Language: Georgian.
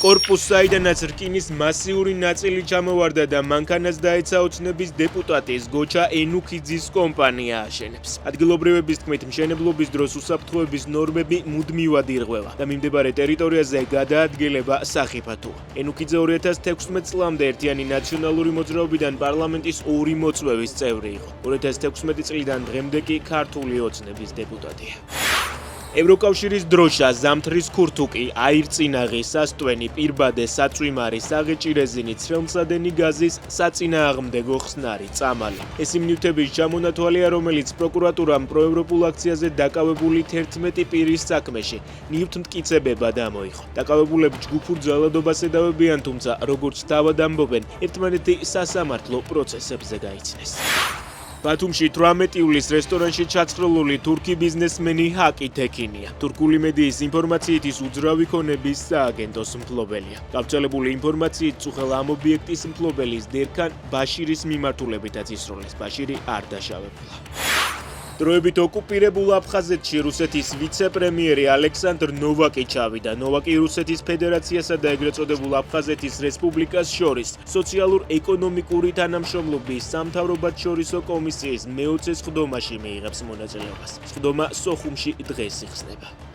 კორპუს საიდანაც რკინის მასიური ნაწილი ჩამოვარდა და მანქანას დაეცა ოცნების დეპუტატის გოჩა ენუქიძის კომპანია აშენებს. ადგილობრივების თქმით, მშენებლობის დროს უსაფრთხოების ნორმები მუდმივად ირღვევა და მიმდებარე ტერიტორიაზე გადაადგილება სახიფათოა. ენუქიძე 2016 წლამდე ერთიანი ნაციონალური მოძრაობიდან პარლამენტის 2 მოწვევის წევრი იყო. 2016 წლიდან დღემდე კი ქართული ოცნების დეპუტატია. ევროკავშირის დროშა, ზამთრის ქურთუკი, აირწინაღი, სასტვენი, პირბადე, საწვიმარი, საღეჭი რეზინი, ცრემლსადენი გაზის საწინააღმდეგო ხსნარი, წამალი. ეს იმ ნივთების ჩამონათვალია, რომელიც პროკურატურამ პროევროპულ აქციაზე დაკავებული 11 პირის საქმეში ნივთმტკიცებებად ამოიღო. დაკავებულები ჯგუფურ ძალადობას ედავებიან, თუმცა როგორც თავად ამბობენ, ერთმანეთი სასამართლო პროცესებზე გაიცნეს. ბათუმში 18 ივლისს რესტორანში ჩაცხრილული თურქი ბიზნესმენი ჰაკი თექინია. თურქული მედიის ინფორმაციით ის უძრავი ქონების სააგენტოს მფლობელია. გავრცელებული ინფორმაციით წუხელ ამ ობიექტის მფლობელის დერქან ბაშირის მიმართულებითაც ისროლეს. ბაშირი არ დაშავებულა. დროებით ოკუპირებულ აფხაზეთში რუსეთის ვიცე-პრემიერი ალექსანდრ ნოვაკი ჩავიდა. ნოვაკი რუსეთის ფედერაციასა და ეგრეთ წოდებულ აფხაზეთის რესპუბლიკას შორის სოციალურ-ეკონომიკური თანამშრომლობის სამთავრობათშორისო კომისიის მე-20 სხდომაში მიიღებს მონაწილეობას. სხდომა სოხუმში დღეს იხსნება.